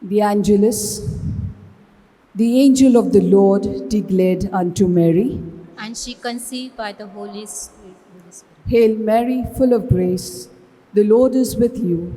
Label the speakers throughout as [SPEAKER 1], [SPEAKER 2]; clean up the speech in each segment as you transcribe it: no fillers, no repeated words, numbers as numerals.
[SPEAKER 1] The Angelus. The angel of the Lord declared unto Mary,
[SPEAKER 2] and she conceived by the Holy Spirit.
[SPEAKER 1] Hail Mary, full of grace, the Lord is with you.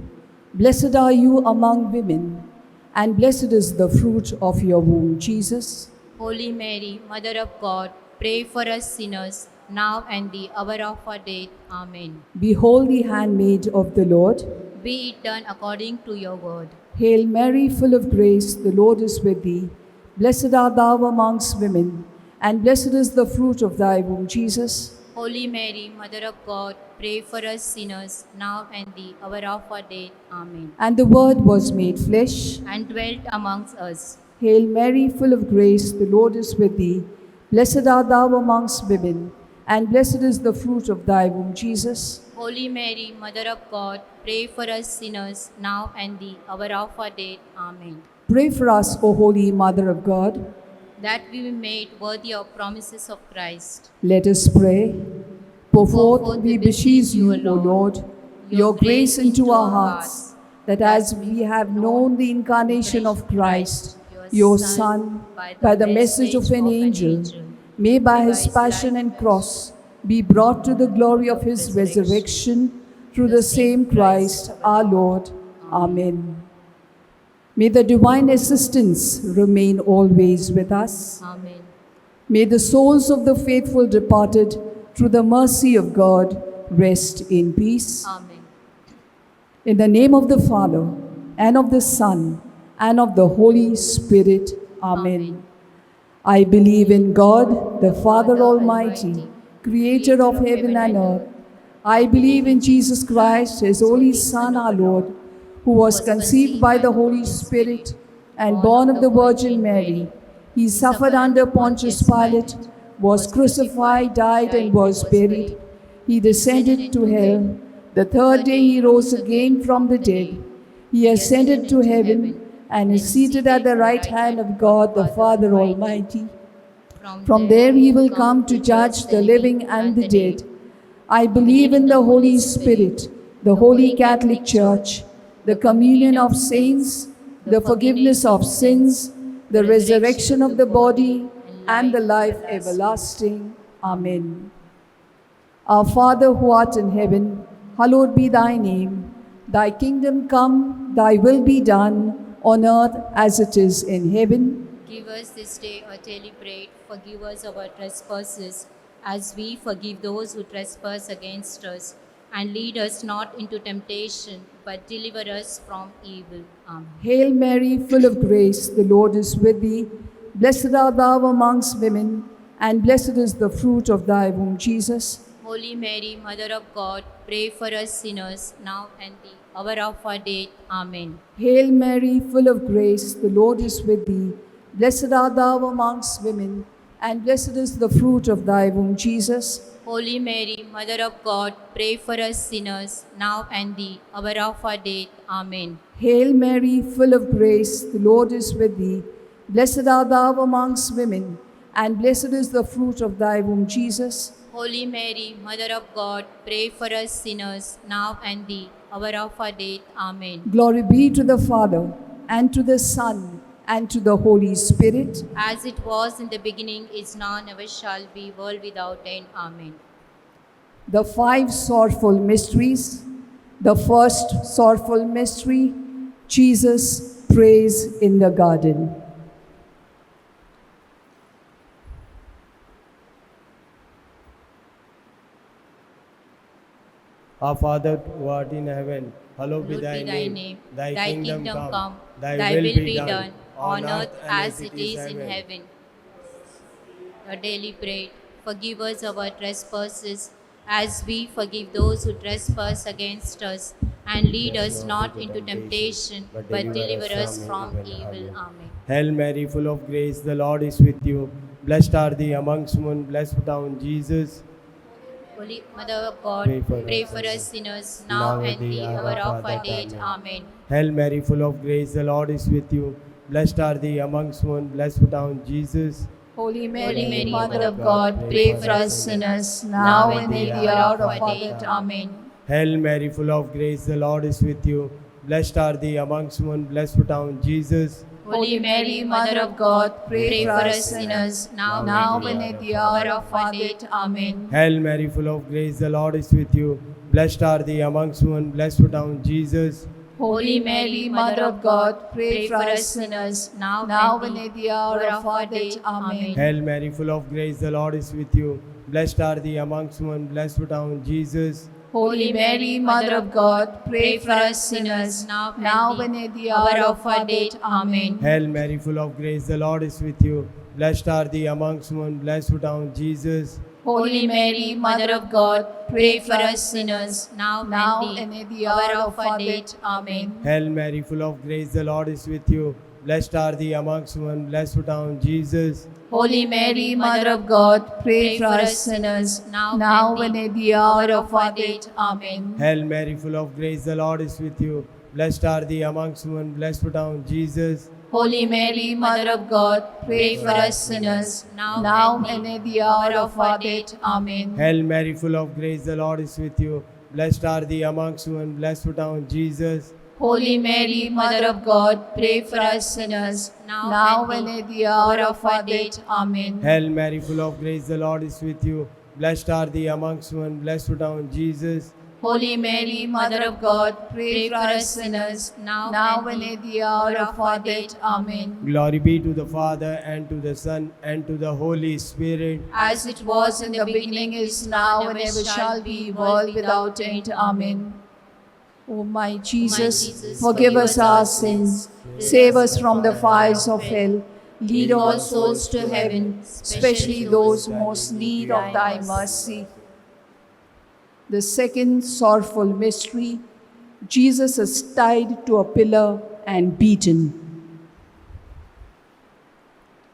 [SPEAKER 1] Blessed are you among women, and blessed is the fruit of your womb, Jesus.
[SPEAKER 2] Holy Mary, Mother of God, pray for us sinners, now and the hour of our death. Amen.
[SPEAKER 1] Behold the handmaid of the Lord.
[SPEAKER 2] Be it done according to your word.
[SPEAKER 1] Hail Mary, full of grace, the Lord is with thee. Blessed art thou amongst women, and blessed is the fruit of thy womb, Jesus.
[SPEAKER 2] Holy Mary, Mother of God, pray for us sinners, now and the hour of our death. Amen.
[SPEAKER 1] And the Word was made flesh,
[SPEAKER 2] and dwelt amongst us.
[SPEAKER 1] Hail Mary, full of grace, the Lord is with thee. Blessed art thou amongst women, and blessed is the fruit of thy womb, Jesus.
[SPEAKER 2] Holy Mary, Mother of God, pray for us sinners, now and the hour of our death. Amen.
[SPEAKER 1] Pray for us, O Holy Mother of God,
[SPEAKER 2] that we be made worthy of promises of Christ.
[SPEAKER 1] Let us pray. Pour forth, we beseech you, O Lord, your grace into our hearts, that as we have known the incarnation of Christ, your Son, by the message of an angel, may by his passion and cross be brought to the glory of his resurrection through the same Christ our Lord. Amen. May the divine assistance remain always with us.
[SPEAKER 2] Amen.
[SPEAKER 1] May the souls of the faithful departed, through the mercy of God, rest in peace.
[SPEAKER 2] Amen.
[SPEAKER 1] In the name of the Father, and of the Son, and of the Holy Spirit. Amen. I believe in God, the Father Almighty, creator of heaven and earth. I believe in Jesus Christ, his only Son, our Lord, who was conceived by the Holy Spirit and born of the Virgin Mary. He suffered under Pontius Pilate, was crucified, died, and was buried. He descended to hell. The third day he rose again from the dead. He ascended to heaven and is seated at the right hand of God, the Father Almighty. From there he will come to judge the living and the dead. I believe in the Holy Spirit, the Holy Catholic Church, the communion of saints, the forgiveness of sins, the resurrection of the body, and the life everlasting. Amen. Our Father who art in heaven, hallowed be thy name. Thy kingdom come, thy will be done, on earth as it is in heaven.
[SPEAKER 2] Give us this day our daily bread. Forgive us our trespasses, as we forgive those who trespass against us. And lead us not into temptation, but deliver us from evil. Amen.
[SPEAKER 1] Hail Mary, full of grace, the Lord is with thee. Blessed art thou amongst women, and blessed is the fruit of thy womb, Jesus.
[SPEAKER 2] Holy Mary, Mother of God, pray for us sinners, now and the hour of our death. Amen.
[SPEAKER 1] Hail Mary, full of grace, the Lord is with thee. Blessed art thou amongst women, and blessed is the fruit of thy womb, Jesus.
[SPEAKER 2] Holy Mary, Mother of God, pray for us sinners, now and the hour of our death. Amen.
[SPEAKER 1] Hail Mary, full of grace, the Lord is with thee. Blessed art thou amongst women, and blessed is the fruit of thy womb, Jesus.
[SPEAKER 2] Holy Mary, Mother of God, pray for us sinners, now and the hour of our death. Amen.
[SPEAKER 1] Glory be to the Father, and to the Son, and to the Holy Spirit.
[SPEAKER 2] As it was in the beginning, is now, and ever shall be, world without end. Amen.
[SPEAKER 1] The five sorrowful mysteries. The first sorrowful mystery, Jesus prays in the garden.
[SPEAKER 3] Our Father who art in heaven, hallowed be thy name.
[SPEAKER 2] Thy kingdom come, thy will be done, on earth as it is in heaven. Our daily bread, forgive us our trespasses, as we forgive those who trespass against us. And lead us not into temptation, but deliver us from evil. Amen.
[SPEAKER 3] Hail Mary, full of grace, the Lord is with you. Blessed are thee amongst women, blessed thou Jesus.
[SPEAKER 2] Holy Mother of God, pray for us sinners, now and the hour of our death. Amen.
[SPEAKER 3] Hail Mary, full of grace, the Lord is with you. Blessed are thee amongst women, blessed thou Jesus.
[SPEAKER 1] Holy
[SPEAKER 2] Mary, Mother of God, pray for us sinners, now and in the hour of our death. Amen.
[SPEAKER 3] Hail Mary, full of grace, the Lord is with you. Blessed are thee amongst women, blessed fruit of Jesus.
[SPEAKER 1] Holy Mary, Mother of God, pray for us sinners, now and at the hour of our death. Amen.
[SPEAKER 3] Hail Mary, full of grace, the Lord is with you. Blessed are thee amongst women, blessed fruit of Jesus.
[SPEAKER 1] Holy Mary, Mother of God, pray for us sinners, now and at the hour of our death. Amen.
[SPEAKER 3] Hail Mary, full of grace, the Lord is with you. Blessed are thee amongst women, blessed fruit of Jesus.
[SPEAKER 1] Holy Mary, Mother of God, pray for us sinners, now and at the hour of our death. Amen.
[SPEAKER 3] Hail Mary, full of grace, the Lord is with you. Blessed are thee amongst women, blessed fruit of Jesus.
[SPEAKER 1] Holy Mary, Mother of God, pray for us sinners, now and at the hour of our death. Amen.
[SPEAKER 3] Hail Mary, full of grace, the Lord is with you. Blessed are thee amongst women, blessed fruit of Jesus.
[SPEAKER 1] Holy Mary, Mother of God, pray for us sinners, now and at the hour of our death. Amen.
[SPEAKER 3] Hail Mary, full of grace, the Lord is with you. Blessed are thee amongst women, blessed fruit of Jesus.
[SPEAKER 1] Holy Mary, Mother of God, pray for us sinners, now and at the hour of our death. Amen.
[SPEAKER 3] Hail Mary, full of grace, the Lord is with you. Blessed are thee amongst women, blessed fruit of Jesus.
[SPEAKER 1] Holy Mary, Mother of God, pray for us sinners, now and at the hour of our death. Amen.
[SPEAKER 3] Hail Mary, full of grace, the Lord is with you. Blessed are thee amongst women, blessed fruit of Jesus.
[SPEAKER 1] Holy Mary, Mother of God, pray for us sinners, now and at the hour of our death. Amen.
[SPEAKER 3] Glory be to the Father, and to the Son, and to the Holy Spirit.
[SPEAKER 1] As it was in the beginning, is now, and ever shall be, world without end. Amen. O my Jesus, forgive us our sins, save us from the fires of hell, lead all souls to heaven, especially those who most need of thy mercy. The second sorrowful mystery, Jesus is tied to a pillar and beaten.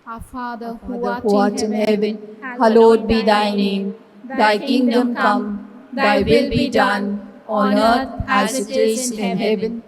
[SPEAKER 4] Our Father,
[SPEAKER 1] who art in heaven, hallowed be thy name. Thy kingdom come, thy will be done, on earth as it is in heaven.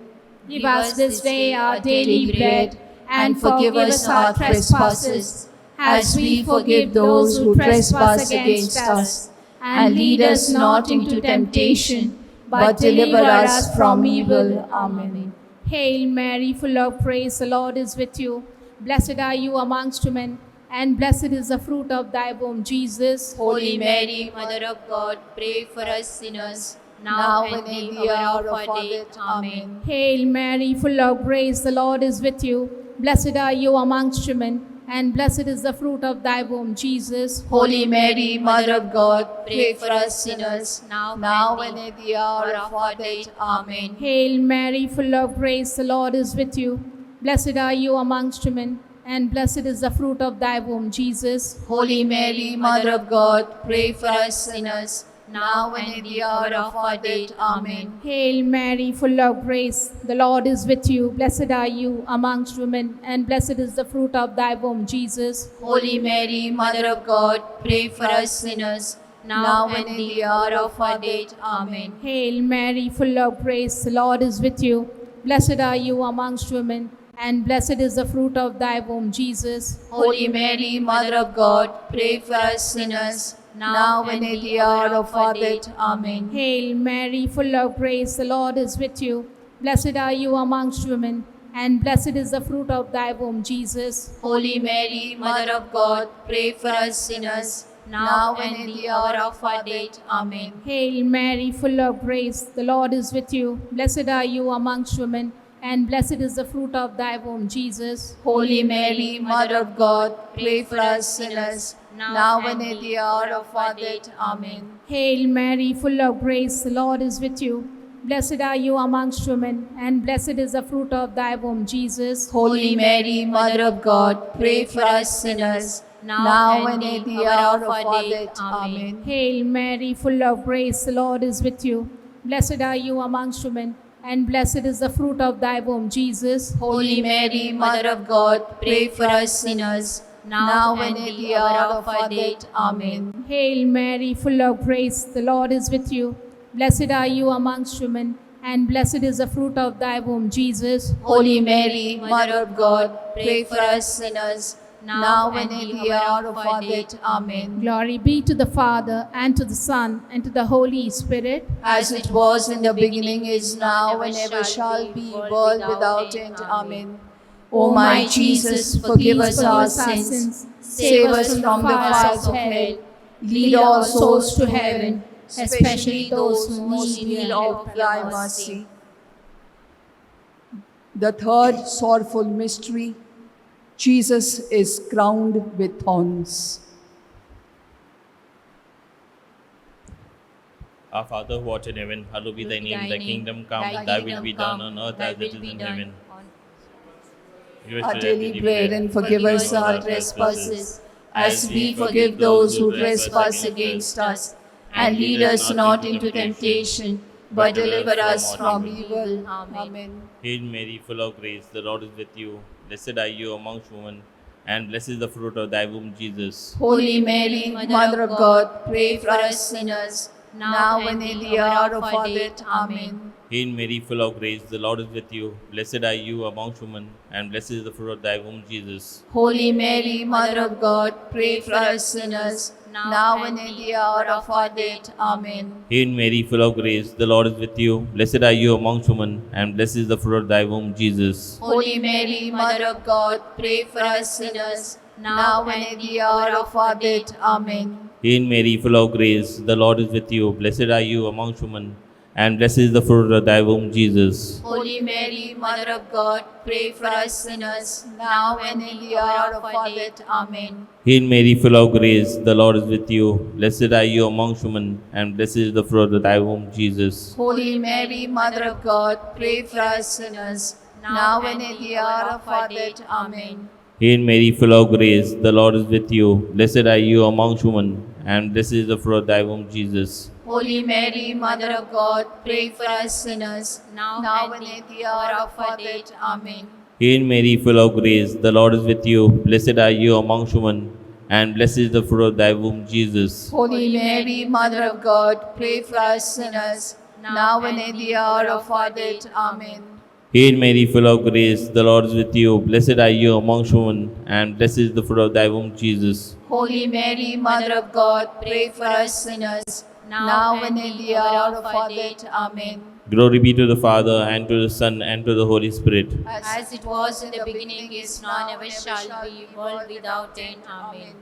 [SPEAKER 4] Give us this day our daily bread, and forgive us our trespasses, as we forgive those who trespass against us. And lead us not into temptation, but deliver us from evil. Amen. Hail Mary, full of grace, the Lord is with you. Blessed are you amongst women, and blessed is the fruit of thy womb, Jesus.
[SPEAKER 2] Holy Mary, Mother of God, pray for us sinners, now and at the hour of our death. Amen.
[SPEAKER 4] Hail Mary, full of grace, the Lord is with you. Blessed are you amongst women, and blessed is the fruit of thy womb, Jesus.
[SPEAKER 1] Holy Mary, Mother of God,
[SPEAKER 2] Pray for us sinners, now
[SPEAKER 1] and at the hour of our death. Amen.
[SPEAKER 4] Hail Mary, full of grace, the Lord is with you. Blessed are you amongst women, and blessed is the fruit of thy womb, Jesus.
[SPEAKER 1] Holy Mary, Mother of God, pray for us sinners, now and at the hour of our death. Amen.
[SPEAKER 4] Hail Mary, full of grace, the Lord is with you. Blessed are you amongst women, and blessed is the fruit of thy womb, Jesus.
[SPEAKER 1] Holy Mary, Mother of God, pray for us sinners, now and at the hour of our death. Amen.
[SPEAKER 4] Hail Mary, full of grace, the Lord is with you. Blessed are you amongst women, and blessed is the fruit of thy womb, Jesus.
[SPEAKER 1] Holy Mary, Mother of God, pray for us sinners, now and at the hour of our death. Amen.
[SPEAKER 4] Hail Mary, full of grace, the Lord is with you. Blessed are you amongst women, and blessed is the fruit of thy womb, Jesus.
[SPEAKER 1] Holy Mary, Mother of God, pray for us sinners, now and at the hour of our death. Amen.
[SPEAKER 4] Hail Mary, full of grace, the Lord is with you. Blessed are you amongst women, and blessed is the fruit of thy womb, Jesus.
[SPEAKER 1] Holy Mary, Mother of God, pray for us sinners, now and at the hour of our death. Amen.
[SPEAKER 4] Hail Mary, full of grace, the Lord is with you. Blessed are you amongst women, and blessed is the fruit of thy womb, Jesus.
[SPEAKER 1] Holy Mary, Mother of God, pray for us sinners, now and at the hour of our death. Amen.
[SPEAKER 4] Hail Mary, full of grace, the Lord is with you. Blessed are you amongst women, and blessed is the fruit of thy womb, Jesus.
[SPEAKER 1] Holy Mary, Mother of God, pray for us sinners, now and at the hour of our death. Amen.
[SPEAKER 4] Hail Mary, full of grace, the Lord is with you. Blessed are you amongst women, and blessed is the fruit of thy womb, Jesus.
[SPEAKER 1] Holy Mary, Mother of God, pray for us sinners,
[SPEAKER 4] now and in the hour of our death. Amen. Glory be to the Father, and to the Son, and to the Holy Spirit,
[SPEAKER 1] as it was in the beginning, is now, and ever shall be, world without end. Amen. O my Jesus, forgive us our sins, save us from the fires of hell, lead all souls to heaven, especially those who most need of thy mercy. The third sorrowful mystery, Jesus is crowned with thorns.
[SPEAKER 5] Our Father who art in heaven, hallowed be thy name. Thy kingdom come, thy will be done on earth as it is in heaven. Give us
[SPEAKER 1] Our
[SPEAKER 5] today
[SPEAKER 1] daily bread, and forgive us our trespasses, as we forgive those who trespass against us. And lead us not into temptation, but deliver us from evil. Amen.
[SPEAKER 5] Hail Mary, full of grace, the Lord is with you. Blessed are you amongst women, and blessed is the fruit of thy womb, Jesus.
[SPEAKER 1] Holy Mary, Mother of God, pray for us sinners, now and in the hour of our death. Amen.
[SPEAKER 5] Hail Mary, full of grace, the Lord is with you. Blessed are you amongst women, and blessed is the fruit of thy womb, Jesus.
[SPEAKER 1] Holy Mary, Mother of God, pray for us sinners, now and in the hour of our death. Amen.
[SPEAKER 5] Hail Mary, full of grace, the Lord is with you. Blessed are you amongst women, and blessed is the fruit of thy womb, Jesus.
[SPEAKER 1] Holy Mary, Mother of God, pray for us sinners, now and in the hour of our death. Amen.
[SPEAKER 5] Hail Mary, full of grace, the Lord is with you. Blessed are you amongst women, and blessed is the fruit of thy womb, Jesus.
[SPEAKER 1] Holy Mary, Mother of God, pray for us sinners, now and in the hour of our death. Amen.
[SPEAKER 5] Hail Mary, full of grace, the Lord is with you. Blessed are you amongst women, and blessed is the fruit of thy womb, Jesus.
[SPEAKER 1] Holy Mary, Mother of God, pray for us sinners, now and in the hour of our death. Amen.
[SPEAKER 5] Hail Mary, full of grace, the Lord is with you. Blessed are you amongst women, and blessed is the fruit of thy womb, Jesus.
[SPEAKER 1] Holy Mary, Mother of God, pray for us sinners, now and in the hour of our death. Amen.
[SPEAKER 5] Hail Mary, full of grace, the Lord is with you. Blessed are you amongst women, and blessed is the fruit of thy womb, Jesus.
[SPEAKER 1] Holy Mary, Mother of God, pray for us sinners, now and in the hour of our death. Amen.
[SPEAKER 5] Hail Mary, full of grace, the Lord is with you. Blessed are you amongst women, and blessed is the fruit of thy womb, Jesus.
[SPEAKER 1] Holy Mary, Mother of God, pray for us sinners, now and in the hour of our death. Amen.
[SPEAKER 5] Glory be to the Father, and to the Son, and to the Holy Spirit.
[SPEAKER 2] As it was in the beginning, is now, and ever shall be, world without end. Amen.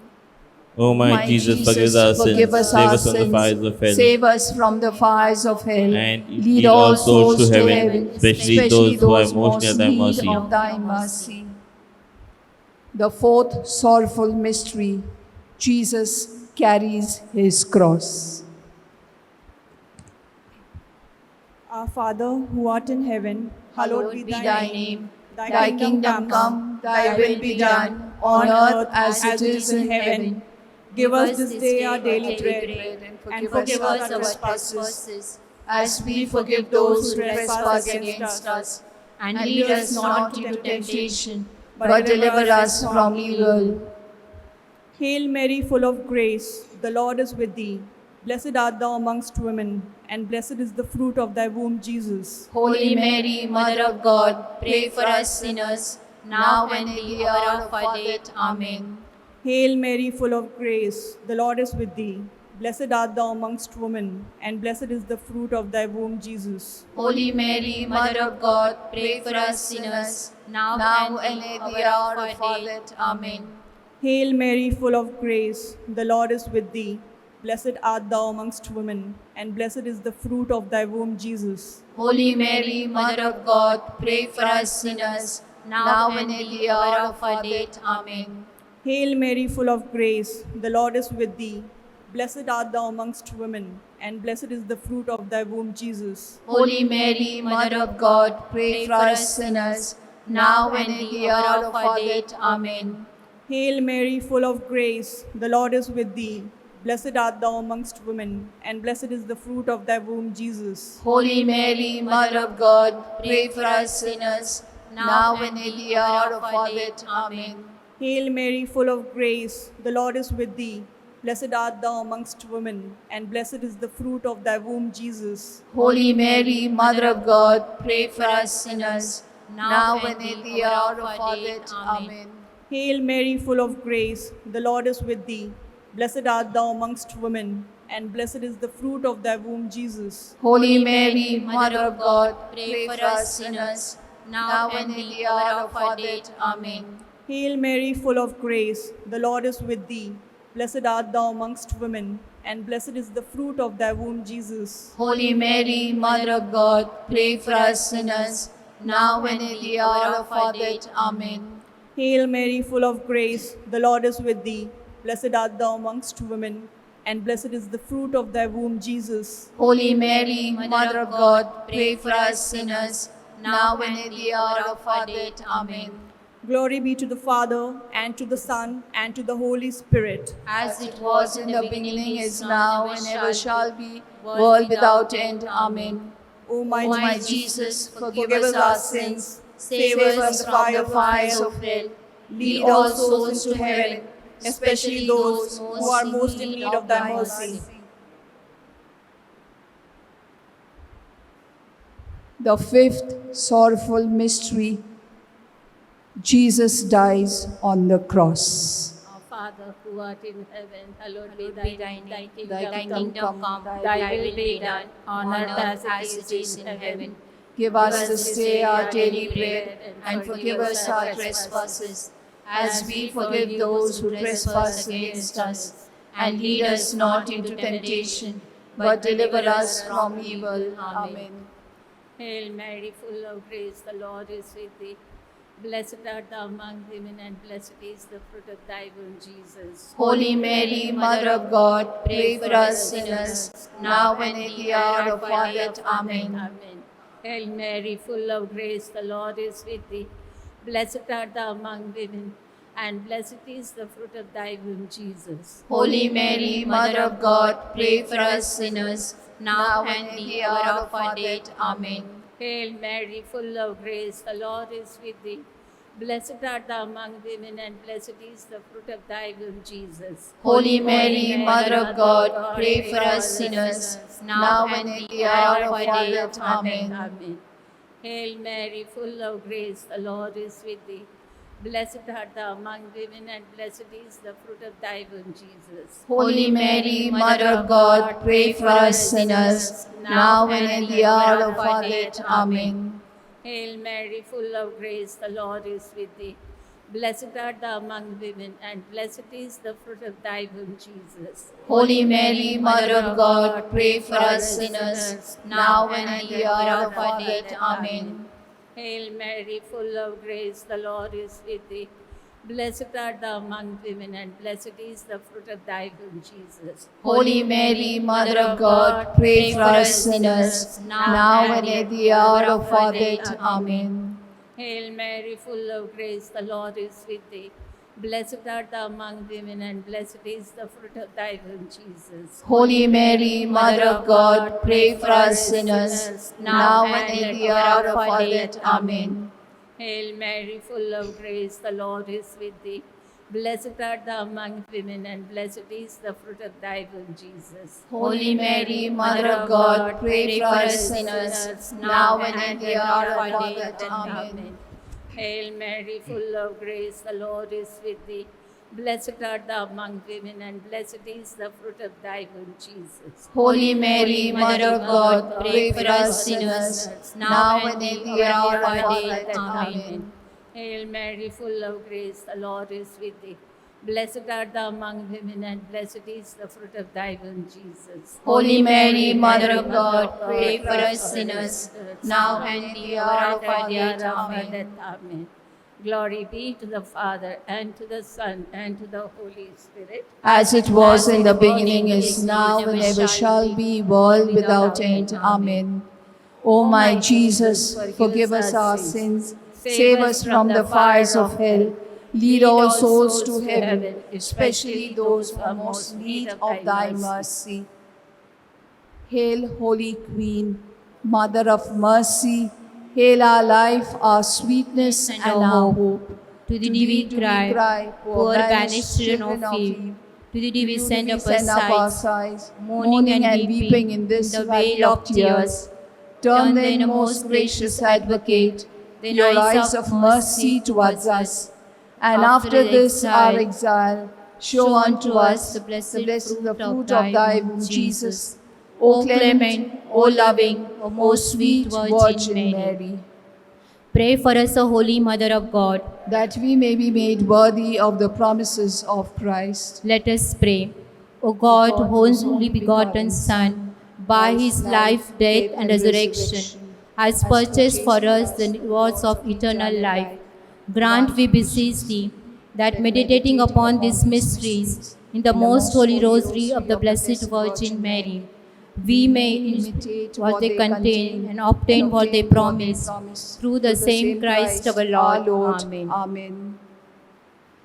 [SPEAKER 5] O my Jesus, forgive us our sins, save us from the fires of hell,
[SPEAKER 1] Save us from the fires of hell,
[SPEAKER 5] and
[SPEAKER 1] lead all souls to heaven,
[SPEAKER 5] especially those who are most near thy
[SPEAKER 1] need
[SPEAKER 5] mercy.
[SPEAKER 1] of thy mercy. The fourth sorrowful mystery, Jesus carries his cross.
[SPEAKER 6] Our Father, who art in heaven, hallowed be thy name.
[SPEAKER 1] Thy kingdom come, thy will be done, on earth as it is in heaven.
[SPEAKER 6] Give us this day our daily bread,
[SPEAKER 1] and
[SPEAKER 6] forgive us our
[SPEAKER 2] trespasses,
[SPEAKER 1] as we forgive those who trespass against us. And lead us not into temptation, but deliver us from evil.
[SPEAKER 6] Hail Mary, full of grace, the Lord is with thee. Blessed art thou amongst women, and blessed is the fruit of thy womb, Jesus.
[SPEAKER 1] Holy Mary, Mother of God, pray for us sinners, now and in the hour of our death. Amen.
[SPEAKER 6] Hail Mary, full of grace, the Lord is with thee. Blessed art thou amongst women, and blessed is the fruit of thy womb, Jesus.
[SPEAKER 1] Holy Mary, Mother of God, pray for us sinners, now and in the hour of our death. Amen.
[SPEAKER 6] Hail Mary, full of grace, the Lord is with thee. Blessed art thou amongst women, and blessed is the fruit of thy womb, Jesus.
[SPEAKER 1] Holy Mary, Mother of God, pray for us sinners, now and in the hour of our death. Amen.
[SPEAKER 6] Hail Mary, full of grace, the Lord is with thee. Blessed art thou amongst women, and blessed is the fruit of thy womb, Jesus.
[SPEAKER 1] Holy Mary, Mother of God, pray for us sinners, now and in the hour of our death. Amen.
[SPEAKER 6] Hail Mary, full of grace, the Lord is with thee. Blessed art thou amongst women, and blessed is the fruit of thy womb, Jesus.
[SPEAKER 1] Holy Mary, Mother of God, pray for us sinners, now and in the hour of our death. Amen.
[SPEAKER 6] Hail Mary, full of grace, the Lord is with thee. Blessed art thou amongst women, and blessed is the fruit of thy womb, Jesus.
[SPEAKER 1] Holy Mary, Mother of God, pray for us sinners, now and in the hour of our death. Amen.
[SPEAKER 6] Hail Mary, full of grace, the Lord is with thee. Blessed art thou amongst women, and blessed is the fruit of thy womb, Jesus.
[SPEAKER 4] Holy Mary, Mother of God, pray for us sinners, now and in the hour of our death. Amen.
[SPEAKER 6] Hail Mary, full of grace, the Lord is with thee. Blessed art thou amongst women, and blessed is the fruit of thy womb, Jesus.
[SPEAKER 4] Holy Mary, Mother of God, pray for us sinners, now and in the hour of our death. Amen.
[SPEAKER 6] Hail Mary, full of grace, the Lord is with thee. Blessed art thou amongst women, and blessed is the fruit of thy womb, Jesus.
[SPEAKER 4] Holy Mary, Mother of God, pray for us sinners, now and in the hour of our death. Amen.
[SPEAKER 6] Glory be to the Father, and to the Son, and to the Holy Spirit.
[SPEAKER 4] As it was in the beginning, is now, and ever shall be, world without end. Amen.
[SPEAKER 6] O
[SPEAKER 4] O
[SPEAKER 6] my
[SPEAKER 4] Jesus, forgive us our sins, save us from the fires of hell, lead all souls to heaven, especially those who are most in need of thy mercy.
[SPEAKER 1] The fifth sorrowful mystery, Jesus dies on the cross.
[SPEAKER 7] Our Father, who art in heaven, hallowed be
[SPEAKER 2] Hallowed be
[SPEAKER 7] thy name. Thy
[SPEAKER 2] Thy
[SPEAKER 7] kingdom
[SPEAKER 2] kingdom
[SPEAKER 7] come,
[SPEAKER 2] come,
[SPEAKER 7] thy will be done, on earth as it is in heaven.
[SPEAKER 1] Give us this day our daily bread,
[SPEAKER 4] And forgive us our trespasses, as we forgive those who trespass against us. And lead us not into temptation, but deliver us from evil. Amen.
[SPEAKER 7] Hail Mary, full of grace, the Lord is with thee. Blessed art thou among women, and blessed is the fruit of thy womb, Jesus.
[SPEAKER 4] Holy Mary, Mother of God, pray for us sinners, now and in the hour of our death. Amen.
[SPEAKER 7] Amen. Hail Mary, full of grace, the Lord is with thee. Blessed art thou among women, and blessed is the fruit of thy womb, Jesus.
[SPEAKER 4] Holy Mary, Mother of God, pray for us sinners, now and in the hour of our death. Amen.
[SPEAKER 7] Hail Mary, full of grace, the Lord is with thee. Blessed art thou among women, and blessed is the fruit of thy womb, Jesus.
[SPEAKER 4] Holy Mary, Mother of God, pray for us sinners, now and in the hour of our death. Amen.
[SPEAKER 7] Amen. Hail Mary, full of grace, the Lord is with thee. Blessed art thou among women, and blessed is the fruit of thy womb, Jesus.
[SPEAKER 4] Holy Mary, Mother of God, pray for us sinners, now and in the hour of our death. Amen.
[SPEAKER 7] Hail Mary, full of grace, the Lord is with thee. Blessed art thou among women, and blessed is the fruit of thy womb, Jesus.
[SPEAKER 4] Holy Mary, Mother of God, pray for us sinners, now and in the hour of our death. Amen.
[SPEAKER 7] Hail Mary, full of grace, the Lord is with thee. Blessed art thou among women, and blessed is the fruit of thy womb, Jesus.
[SPEAKER 4] Holy Mary, Mother of God, pray for us sinners, now and at the hour of our death. Amen.
[SPEAKER 7] Hail Mary, full of grace, the Lord is with thee. Blessed art thou among women, and blessed is the fruit of thy womb, Jesus.
[SPEAKER 4] Holy Mary, Mother of God, pray for us sinners, now and in the hour of our death. Amen.
[SPEAKER 7] Hail Mary, full of grace, the Lord is with thee. Blessed art thou among women, and blessed is the fruit of thy womb, Jesus.
[SPEAKER 4] Holy Mary, Mother of God, pray for us sinners, now and in the hour of our death. Amen.
[SPEAKER 7] Hail Mary, full of grace, the Lord is with thee. Blessed art thou among women, and blessed is the fruit of thy womb, Jesus.
[SPEAKER 4] Holy Mary, Mother of God, pray for us sinners, now and in the hour of our death. Amen.
[SPEAKER 7] Hail Mary, full of grace, the Lord is with thee. Blessed art thou among women, and blessed is the fruit of thy womb, Jesus.
[SPEAKER 4] Holy Mary, Mother of God, pray for us sinners, now and in the hour of our death. Amen.
[SPEAKER 7] Amen. Glory be to the Father, and to the Son, and to the Holy Spirit.
[SPEAKER 4] As it was in the beginning, is now, and ever shall be, world without end. Amen. O my Jesus, forgive us our sins, save us from the fires of hell, lead all souls to heaven, especially those who are most in need of thy mercy.
[SPEAKER 1] Hail, Holy Queen, Mother of Mercy, hail our life, our sweetness, and our hope.
[SPEAKER 2] To thee we cry, poor banished children of Eve. To thee we send up our sighs, mourning and weeping in this vale of tears.
[SPEAKER 1] Turn then, most gracious Advocate, your eyes of mercy towards us, and after this our exile, show unto us
[SPEAKER 2] the
[SPEAKER 1] the
[SPEAKER 2] blessed
[SPEAKER 1] fruit
[SPEAKER 2] fruit
[SPEAKER 1] of thy womb, Jesus. O clement, O loving, O most sweet Virgin Mary,
[SPEAKER 2] Pray for us, O Holy Mother of God.
[SPEAKER 1] that we may be made worthy of the promises of Christ.
[SPEAKER 2] Let us pray. O God, whose only begotten Son, by his life, death, and resurrection, has purchased for us the rewards of eternal life, grant, we beseech thee, that meditating upon these mysteries in the most holy rosary of the Blessed Virgin Mary, we may imitate what they contain and obtain what they promise, through the same Christ our Lord. Amen.
[SPEAKER 1] Amen.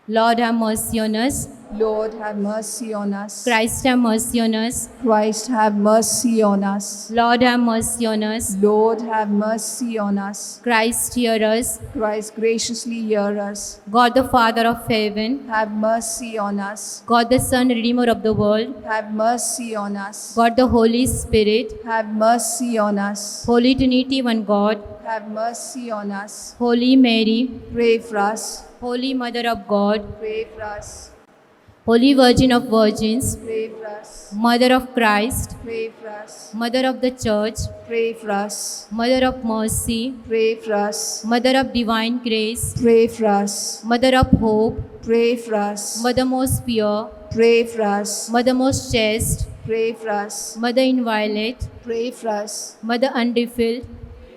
[SPEAKER 2] Lord, have mercy on us.
[SPEAKER 1] Lord, have mercy on us.
[SPEAKER 2] Christ, have mercy on us.
[SPEAKER 1] Christ, have mercy on us.
[SPEAKER 2] Lord, have mercy on us.
[SPEAKER 1] Lord, have mercy on us.
[SPEAKER 2] Christ, hear us.
[SPEAKER 1] Christ, graciously hear us.
[SPEAKER 2] God, the Father of heaven,
[SPEAKER 1] Have mercy on us.
[SPEAKER 2] God, the Son, Redeemer of the world,
[SPEAKER 1] Have mercy on us.
[SPEAKER 2] God, the Holy Spirit,
[SPEAKER 1] Have mercy on us.
[SPEAKER 2] Holy Trinity, one God,
[SPEAKER 1] Have mercy on us.
[SPEAKER 2] Holy Mary,
[SPEAKER 1] Pray for us.
[SPEAKER 2] Holy Mother of God,
[SPEAKER 1] Pray for us.
[SPEAKER 2] Holy Virgin of Virgins,
[SPEAKER 1] Pray for us.
[SPEAKER 2] Mother of Christ,
[SPEAKER 1] Pray for us.
[SPEAKER 2] Mother of the Church,
[SPEAKER 1] Pray for us.
[SPEAKER 2] Mother of Mercy,
[SPEAKER 1] Pray for us.
[SPEAKER 2] Mother of Divine Grace,
[SPEAKER 1] Pray for us.
[SPEAKER 2] Mother of Hope,
[SPEAKER 1] Pray for us.
[SPEAKER 2] Mother most pure,
[SPEAKER 1] Pray for us.
[SPEAKER 2] Mother most chaste,
[SPEAKER 1] Pray for us.
[SPEAKER 2] Mother inviolate,
[SPEAKER 1] Pray for us.
[SPEAKER 2] Mother undefiled,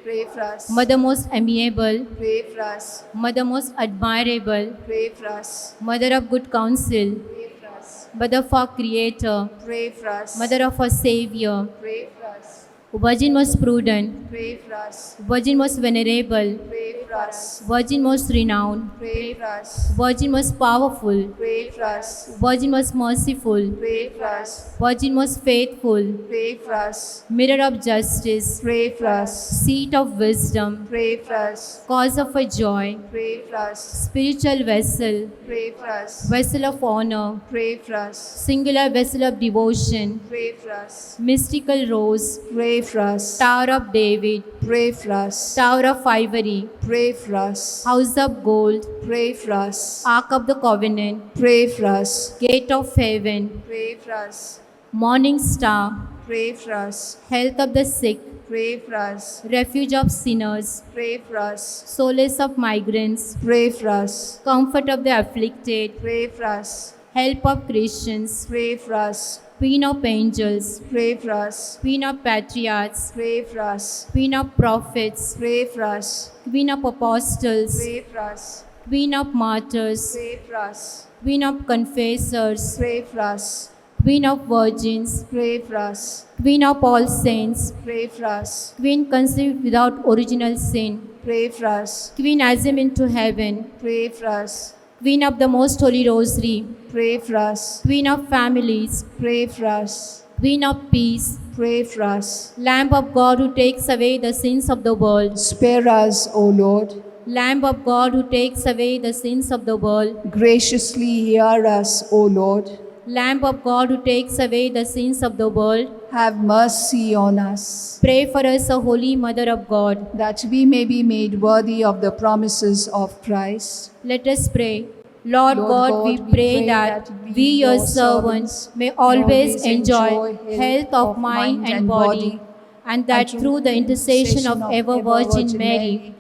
[SPEAKER 1] Pray for us.
[SPEAKER 2] Mother most amiable,
[SPEAKER 1] Pray for us.
[SPEAKER 2] Mother most admirable,
[SPEAKER 1] Pray for us.
[SPEAKER 2] Mother of good counsel,
[SPEAKER 1] Pray for us.
[SPEAKER 2] Mother of our Creator,
[SPEAKER 1] Pray for us.
[SPEAKER 2] Mother of our Savior,
[SPEAKER 1] Pray for us.
[SPEAKER 2] Virgin most prudent,
[SPEAKER 1] Pray for us.
[SPEAKER 2] Virgin most venerable,
[SPEAKER 1] Pray for us.
[SPEAKER 2] Virgin most renowned,
[SPEAKER 1] Pray for us.
[SPEAKER 2] Virgin most powerful,
[SPEAKER 1] Pray for us.
[SPEAKER 2] Virgin most merciful,
[SPEAKER 1] Pray for us.
[SPEAKER 2] Virgin most faithful,
[SPEAKER 1] Pray for us.
[SPEAKER 2] Mirror of justice,
[SPEAKER 1] Pray for us.
[SPEAKER 2] Seat of wisdom,
[SPEAKER 1] Pray for us.
[SPEAKER 2] Cause of a joy,
[SPEAKER 1] Pray for us.
[SPEAKER 2] Spiritual vessel,
[SPEAKER 1] Pray for us.
[SPEAKER 2] Vessel of honor,
[SPEAKER 1] Pray for us.
[SPEAKER 2] Singular vessel of devotion,
[SPEAKER 1] Pray for us.
[SPEAKER 2] Mystical rose,
[SPEAKER 1] Pray for us.
[SPEAKER 2] Tower of David,
[SPEAKER 1] Pray for us.
[SPEAKER 2] Tower of ivory,
[SPEAKER 1] Pray for us.
[SPEAKER 2] House of gold,
[SPEAKER 1] Pray for us.
[SPEAKER 2] Ark of the covenant,
[SPEAKER 1] Pray for us.
[SPEAKER 2] Gate of heaven,
[SPEAKER 1] Pray for us.
[SPEAKER 2] Morning star,
[SPEAKER 1] Pray for us.
[SPEAKER 2] Health of the sick,
[SPEAKER 1] Pray for us.
[SPEAKER 2] Refuge of sinners,
[SPEAKER 1] Pray for us.
[SPEAKER 2] Solace of migrants,
[SPEAKER 1] Pray for us.
[SPEAKER 2] Comfort of the afflicted,
[SPEAKER 1] Pray for us.
[SPEAKER 2] Help of Christians,
[SPEAKER 1] Pray for us.
[SPEAKER 2] Queen of angels,
[SPEAKER 1] Pray for us.
[SPEAKER 2] Queen of patriarchs,
[SPEAKER 1] Pray for us.
[SPEAKER 2] Queen of prophets,
[SPEAKER 1] Pray for us.
[SPEAKER 2] Queen of apostles,
[SPEAKER 1] Pray for us.
[SPEAKER 2] Queen of martyrs,
[SPEAKER 1] Pray for us.
[SPEAKER 2] Queen of confessors,
[SPEAKER 1] Pray for us.
[SPEAKER 2] Queen of virgins,
[SPEAKER 1] Pray for us.
[SPEAKER 2] Queen of all saints,
[SPEAKER 1] Pray for us.
[SPEAKER 2] Queen conceived without original sin,
[SPEAKER 1] Pray for us.
[SPEAKER 2] Queen assumed into heaven,
[SPEAKER 1] Pray for us.
[SPEAKER 2] Queen of the most holy rosary,
[SPEAKER 1] Pray for us.
[SPEAKER 2] Queen of families,
[SPEAKER 1] Pray for us.
[SPEAKER 2] Queen of peace,
[SPEAKER 1] Pray for us.
[SPEAKER 2] Lamb of God who takes away the sins of the world,
[SPEAKER 1] Spare us, O Lord.
[SPEAKER 2] Lamb of God who takes away the sins of the world,
[SPEAKER 1] Graciously hear us, O Lord.
[SPEAKER 2] Lamb of God who takes away the sins of the world,
[SPEAKER 1] Have mercy on us,
[SPEAKER 2] pray for us, O Holy Mother of God.
[SPEAKER 1] that we may be made worthy of the promises of Christ.
[SPEAKER 2] Let us pray. Lord God, we pray that we, your servants, may always enjoy health of mind and body, and that through the intercession of ever Virgin Mary,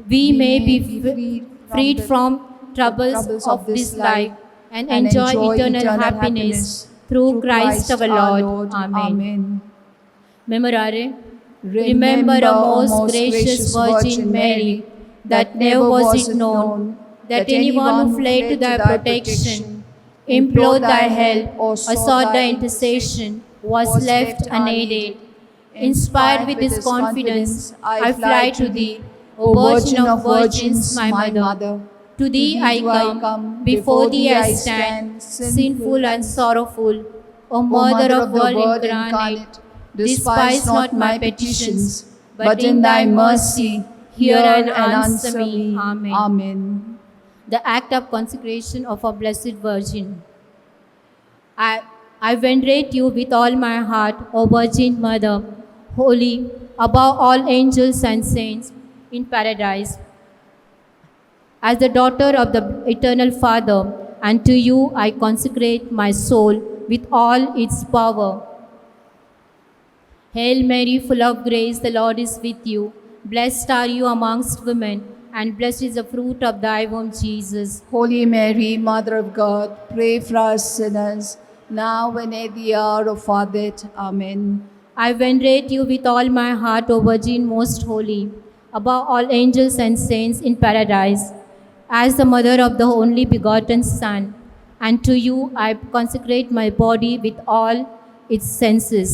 [SPEAKER 2] we may be freed from troubles of this life and enjoy eternal happiness through Christ our Lord. Amen. Memorare. Remember, O most gracious Virgin Mary, that never was it known that anyone who fled to thy protection, implored thy help, or sought thy intercession, was left unaided. Inspired with this confidence, I fly to thee, O Virgin of Virgins, my Mother. To thee I come, before thee I stand, sinful and sorrowful. O Mother of Word incarnate, despise not my petitions, but in thy mercy hear and answer me. Amen.
[SPEAKER 1] Amen.
[SPEAKER 2] The act of consecration of our Blessed Virgin. I venerate you with all my heart, O Virgin Mother, holy, above all angels and saints in paradise. as the daughter of the eternal Father, and to you I consecrate my soul with all its power. Hail Mary, full of grace, the Lord is with you. Blessed are you amongst women, and blessed is the fruit of thy womb, Jesus.
[SPEAKER 1] Holy Mary, Mother of God, pray for us sinners, now and at the hour of our death. Amen.
[SPEAKER 2] I venerate you with all my heart, O Virgin most holy, above all angels and saints in paradise, as the mother of the only begotten Son, and to you I consecrate my body with all its senses.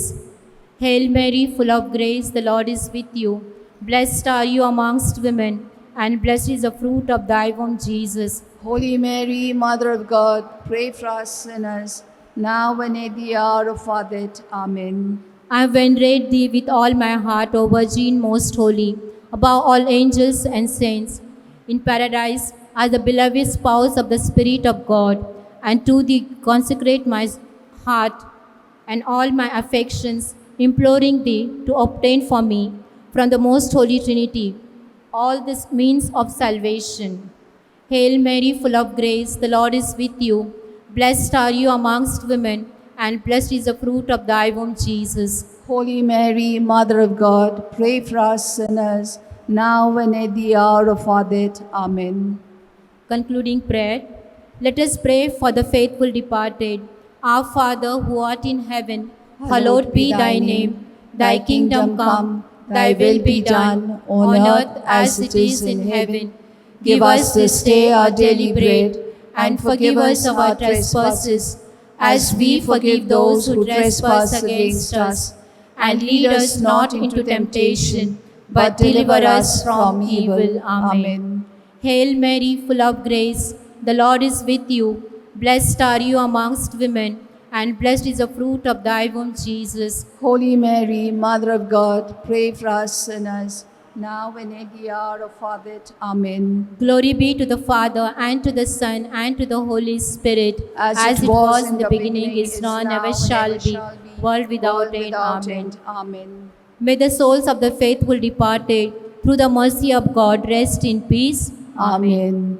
[SPEAKER 2] Hail Mary, full of grace, the Lord is with you. Blessed are you amongst women, and blessed is the fruit of thy womb, Jesus.
[SPEAKER 1] Holy Mary, Mother of God, pray for us sinners, now and at the hour of our death. Amen.
[SPEAKER 2] I venerate thee with all my heart, O Virgin most holy, above all angels and saints in paradise, as the beloved spouse of the Spirit of God, and to thee consecrate my heart and all my affections, imploring thee to obtain for me from the most holy Trinity all this means of salvation. Hail Mary, full of grace, the Lord is with you. Blessed are you amongst women, and blessed is the fruit of thy womb, Jesus.
[SPEAKER 1] Holy Mary, Mother of God, pray for us sinners, now and at the hour of our death. Amen.
[SPEAKER 2] Concluding prayer, let us pray for the faithful departed. Our Father, who art in heaven, hallowed be thy name. Thy kingdom come, thy will be done, on earth as it is in heaven. Give us this day our daily bread, and forgive us our trespasses, as we forgive those who trespass against us. And lead us not into temptation, but deliver us from evil. Amen. Hail Mary, full of grace, the Lord is with you. Blessed are you amongst women, and blessed is the fruit of thy womb, Jesus.
[SPEAKER 1] Holy Mary, Mother of God, pray for us sinners, now and at the hour of our death. Amen.
[SPEAKER 2] Glory be to the Father, and to the Son, and to the Holy Spirit,
[SPEAKER 1] As
[SPEAKER 2] it was in the beginning, is now, and ever shall be, world without end. Amen.
[SPEAKER 1] Amen.
[SPEAKER 2] May the souls of the faithful departed, through the mercy of God, rest in peace.
[SPEAKER 1] Amen.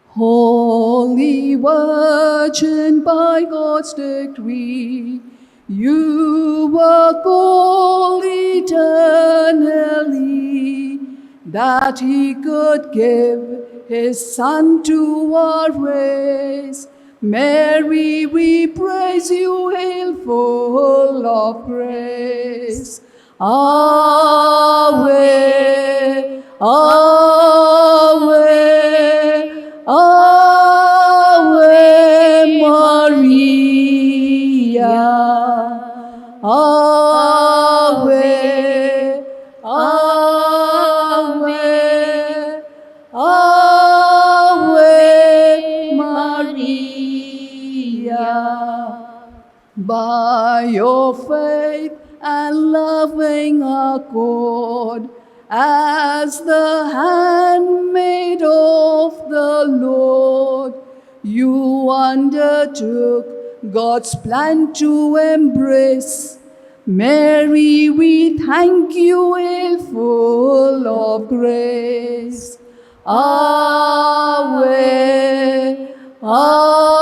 [SPEAKER 1] Holy Virgin, by God's decree, you were called eternally, that he could give his Son to our race. Mary, we praise you, hail full of grace. Ave, Ave, Ave Maria. Ave, Ave, Ave Maria. By your faith and loving accord, as the handmaid of the Lord, you undertook God's plan to embrace. Mary, we thank you, hail full of grace. Ave, Ave,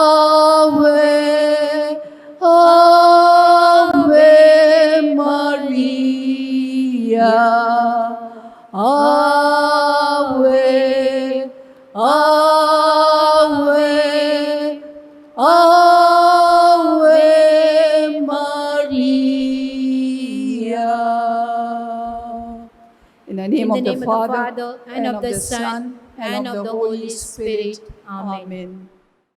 [SPEAKER 1] Ave Maria. Ave, Ave, Ave Maria. In the name of the Father,
[SPEAKER 2] and of the Son, and of the Holy Spirit. Amen.
[SPEAKER 1] Amen.